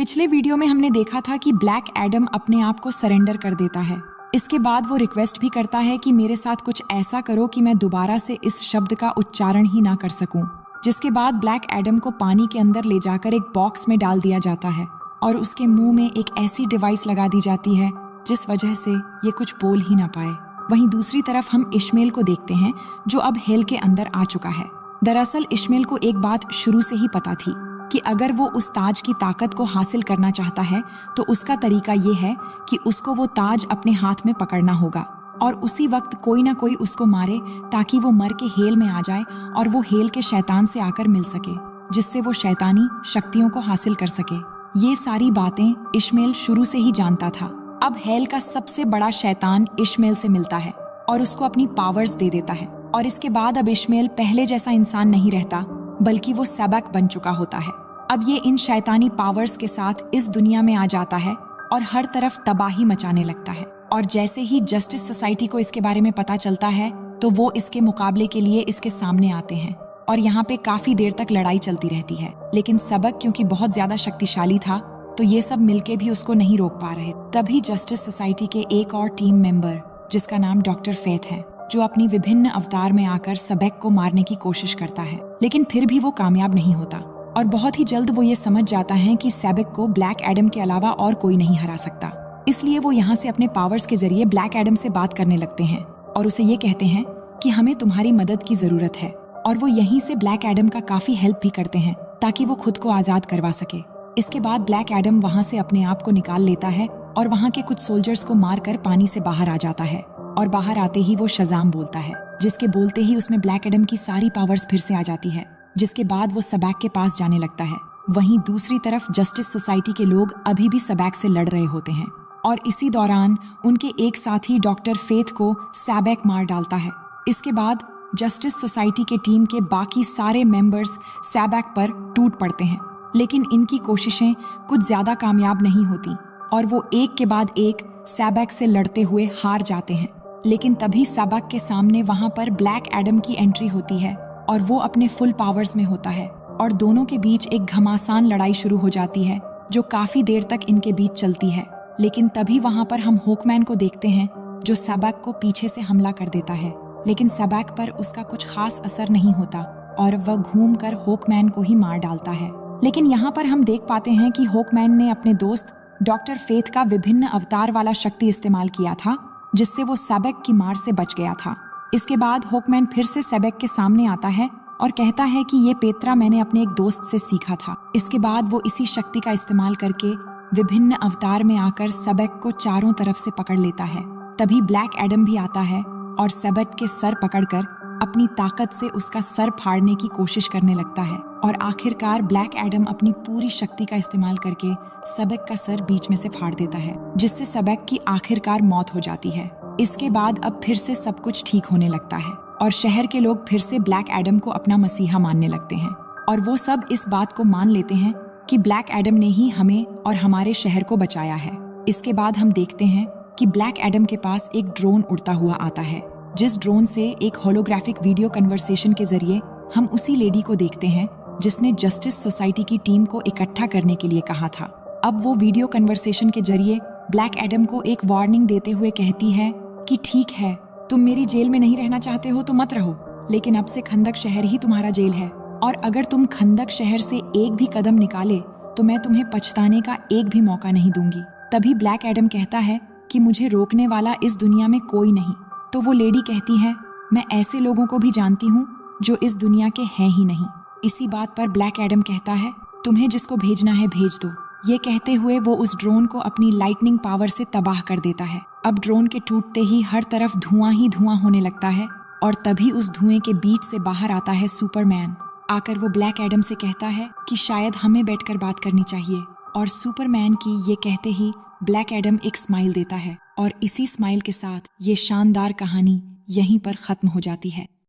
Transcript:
पिछले वीडियो में हमने देखा था कि ब्लैक एडम अपने आप को सरेंडर कर देता है। इसके बाद वो रिक्वेस्ट भी करता है कि मेरे साथ कुछ ऐसा करो कि मैं दोबारा से इस शब्द का उच्चारण ही ना कर सकूं। जिसके बाद ब्लैक एडम को पानी के अंदर ले जाकर एक बॉक्स में डाल दिया जाता है और उसके मुंह में एक ऐसी डिवाइस लगा दी जाती है जिस वजह से ये कुछ बोल ही ना पाए। वहीं दूसरी तरफ हम इश्मेल को देखते हैं जो अब हेल के अंदर आ चुका है। दरअसल इश्मेल को एक बात शुरू से ही पता थी कि अगर वो उस ताज की ताकत को हासिल करना चाहता है तो उसका तरीका ये है कि उसको वो ताज अपने हाथ में पकड़ना होगा और उसी वक्त कोई ना कोई उसको मारे ताकि वो मर के हेल में आ जाए और वो हेल के शैतान से आकर मिल सके, जिससे वो शैतानी शक्तियों को हासिल कर सके। ये सारी बातें इश्मेल शुरू से ही जानता था। अब हेल का सबसे बड़ा शैतान इश्मेल से मिलता है और उसको अपनी पावर्स दे देता है और इसके बाद अब इश्मेल पहले जैसा इंसान नहीं रहता बल्कि वो सबक बन चुका होता है। अब ये इन शैतानी पावर्स के साथ इस दुनिया में आ जाता है और हर तरफ तबाही मचाने लगता है। और जैसे ही जस्टिस सोसाइटी को इसके बारे में पता चलता है तो वो इसके मुकाबले के लिए इसके सामने आते हैं और यहाँ पे काफी देर तक लड़ाई चलती रहती है। लेकिन सबक क्योंकि बहुत ज्यादा शक्तिशाली था तो ये सब मिलके भी उसको नहीं रोक पा रहे। तभी जस्टिस सोसाइटी के एक और टीम मेंबर जिसका नाम डॉक्टर फेथ है, जो अपनी विभिन्न अवतार में आकर सबक को मारने की कोशिश करता है, लेकिन फिर भी वो कामयाब नहीं होता। और बहुत ही जल्द वो ये समझ जाता है कि सबक को ब्लैक एडम के अलावा और कोई नहीं हरा सकता। इसलिए वो यहाँ से अपने पावर्स के जरिए ब्लैक एडम से बात करने लगते हैं और उसे ये कहते हैं कि हमें तुम्हारी मदद की जरूरत है। और वो यहीं से ब्लैक एडम का काफी हेल्प भी करते हैं ताकि वो खुद को आजाद करवा सके। इसके बाद ब्लैक एडम वहाँ से अपने आप को निकाल लेता है और वहाँ के कुछ सोल्जर्स को मारकर पानी से बाहर आ जाता है। और बाहर आते ही वो शज़ाम बोलता है, जिसके बोलते ही उसमें ब्लैक एडम की सारी पावर्स फिर से आ जाती है। जिसके बाद वो सबक के पास जाने लगता है। वहीं दूसरी तरफ जस्टिस सोसाइटी के लोग अभी भी सबक से लड़ रहे होते हैं और इसी दौरान उनके एक साथी डॉक्टर फेथ को सबक मार डालता है। इसके बाद जस्टिस सोसाइटी के टीम के बाकी सारे मेंबर्स सबक पर टूट पड़ते हैं, लेकिन इनकी कोशिशें कुछ ज्यादा कामयाब नहीं होती और वो एक के बाद एक सबक से लड़ते हुए हार जाते हैं। लेकिन तभी सबक के सामने वहां पर ब्लैक एडम की एंट्री होती है और वो अपने फुल पावर्स में होता है और दोनों के बीच एक घमासान लड़ाई शुरू हो जाती है जो काफी देर तक इनके बीच चलती है। लेकिन तभी वहां पर हम हॉकमैन को देखते हैं जो सबक को पीछे से हमला कर देता है, लेकिन सबक पर उसका कुछ खास असर नहीं होता और वह घूमकर हॉकमैन को ही मार डालता है। लेकिन यहाँ पर हम देख पाते हैं कि हॉकमैन ने अपने दोस्त डॉक्टर फेथ का विभिन्न अवतार वाला शक्ति इस्तेमाल किया था, जिससे वो सबक की मार से बच गया था। इसके बाद हॉकमैन फिर से सबक के सामने आता है और कहता है कि ये पेत्रा मैंने अपने एक दोस्त से सीखा था। इसके बाद वो इसी शक्ति का इस्तेमाल करके विभिन्न अवतार में आकर सबक को चारों तरफ से पकड़ लेता है। तभी ब्लैक एडम भी आता है और सबक के सर पकड़कर अपनी ताकत से उसका सर फाड़ने की कोशिश करने लगता है और आखिरकार ब्लैक एडम अपनी पूरी शक्ति का इस्तेमाल करके सबक का सर बीच में से फाड़ देता है, जिससे सबक की आखिरकार मौत हो जाती है। इसके बाद अब फिर से सब कुछ ठीक होने लगता है और शहर के लोग फिर से ब्लैक एडम को अपना मसीहा मानने लगते हैं और वो सब इस बात को मान लेते हैं कि ब्लैक एडम ने ही हमें और हमारे शहर को बचाया है। इसके बाद हम देखते हैं कि ब्लैक एडम के पास एक ड्रोन उड़ता हुआ आता है, जिस ड्रोन से एक होलोग्राफिक वीडियो कन्वर्सेशन के जरिए हम उसी लेडी को देखते हैं जिसने जस्टिस सोसाइटी की टीम को इकट्ठा करने के लिए कहा था। अब वो वीडियो कन्वर्सेशन के जरिए ब्लैक एडम को एक वार्निंग देते हुए कहती है कि ठीक है, तुम मेरी जेल में नहीं रहना चाहते हो तो मत रहो, लेकिन अब से खंदक शहर ही तुम्हारा जेल है और अगर तुम खंदक शहर से एक भी कदम निकाले तो मैं तुम्हें पछताने का एक भी मौका नहीं दूंगी। तभी ब्लैक एडम कहता है कि मुझे रोकने वाला इस दुनिया में कोई नहीं। तो वो लेडी कहती है, मैं ऐसे लोगों को भी जानती हूँ जो इस दुनिया के हैं ही नहीं। इसी बात पर ब्लैक एडम कहता है, तुम्हें जिसको भेजना है भेज दो। ये कहते हुए वो उस ड्रोन को अपनी लाइटनिंग पावर से तबाह कर देता है। अब ड्रोन के टूटते ही हर तरफ धुआं ही धुआं होने लगता है और तभी उस धुएं के बीच से बाहर आता है सुपरमैन। आकर वो ब्लैक एडम से कहता है कि शायद हमें बैठकर बात करनी चाहिए और सुपरमैन की ये कहते ही ब्लैक एडम एक स्माइल देता है और इसी स्माइल के साथ ये शानदार कहानी यहीं पर खत्म हो जाती है।